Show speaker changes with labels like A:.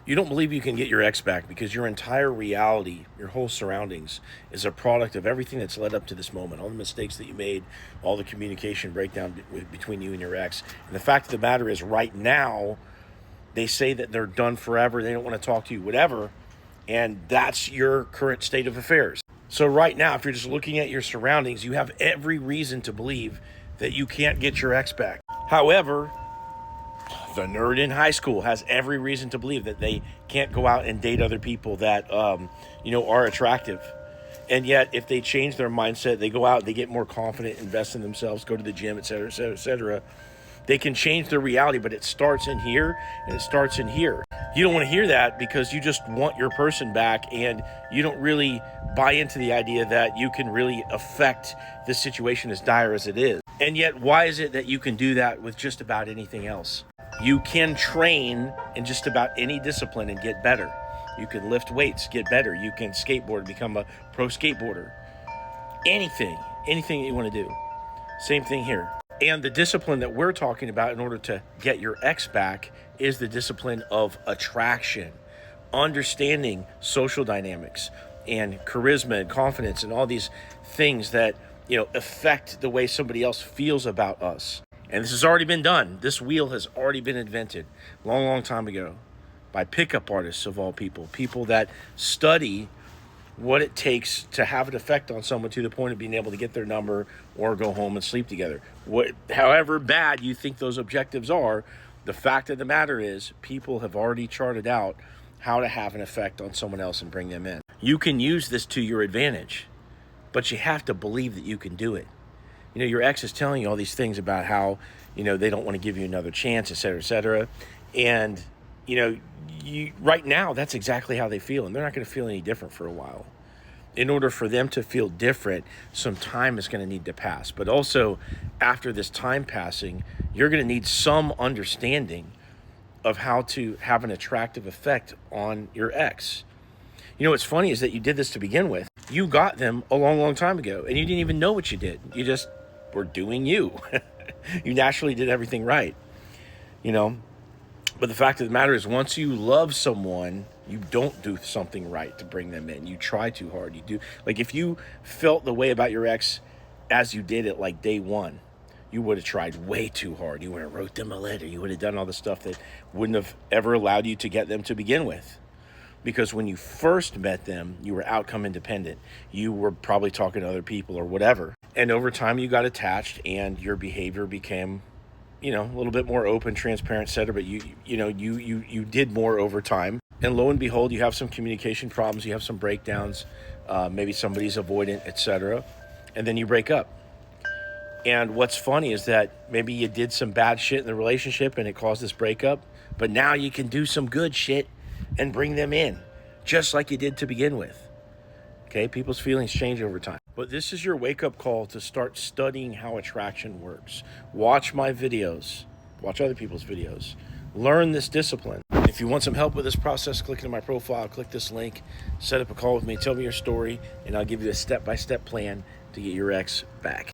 A: You don't believe you can get your ex back because your entire reality, your whole surroundings, is a product of everything that's led up to this moment. All the mistakes that you made, all the communication breakdown between you and your ex. And the fact of the matter is, right now, they say that they're done forever. They don't want to talk to you, whatever. And that's your current state of affairs. So right now, if you're just looking at your surroundings, you have every reason to believe that you can't get your ex back. However, the nerd in high school has every reason to believe that they can't go out and date other people that, are attractive. And yet, if they change their mindset, they go out, they get more confident, invest in themselves, go to the gym, et cetera, et cetera, et cetera. They can change their reality, but it starts in here and it starts in here. You don't want to hear that because you just want your person back, and you don't really buy into the idea that you can really affect the situation as dire as it is. And yet, why is it that you can do that with just about anything else? You can train in just about any discipline and get better. You can lift weights, get better. You can skateboard, become a pro skateboarder. Anything that you want to do. Same thing here. And the discipline that we're talking about in order to get your ex back is the discipline of attraction, understanding social dynamics and charisma and confidence and all these things that, affect the way somebody else feels about us. And this has already been done. This wheel has already been invented long, long time ago by pickup artists of all people, people that study what it takes to have an effect on someone to the point of being able to get their number or go home and sleep together. However bad you think those objectives are, the fact of the matter is people have already charted out how to have an effect on someone else and bring them in. You can use this to your advantage, but you have to believe that you can do it. Your ex is telling you all these things about how, they don't want to give you another chance, et cetera, et cetera. And, right now, that's exactly how they feel. And they're not going to feel any different for a while. In order for them to feel different, some time is going to need to pass. But also, after this time passing, you're going to need some understanding of how to have an attractive effect on your ex. What's funny is that you did this to begin with. You got them a long, long time ago, and you didn't even know what you did. You just were doing you. You naturally did everything right, But the fact of the matter is, once you love someone, you don't do something right to bring them in. You try too hard. You do. Like, if you felt the way about your ex as you did it, like day one, you would have tried way too hard. You would have wrote them a letter. You would have done all the stuff that wouldn't have ever allowed you to get them to begin with. Because when you first met them, you were outcome independent. You were probably talking to other people or whatever. And over time, you got attached, and your behavior became, a little bit more open, transparent, etc. But you did more over time. And lo and behold, you have some communication problems. You have some breakdowns. Maybe somebody's avoidant, etc. And then you break up. And what's funny is that maybe you did some bad shit in the relationship and it caused this breakup. But now you can do some good shit and bring them in, just like you did to begin with. Okay, people's feelings change over time. But this is your wake-up call to start studying how attraction works. Watch my videos. Watch other people's videos. Learn this discipline. If you want some help with this process, click into my profile, click this link, set up a call with me, tell me your story, and I'll give you a step-by-step plan to get your ex back.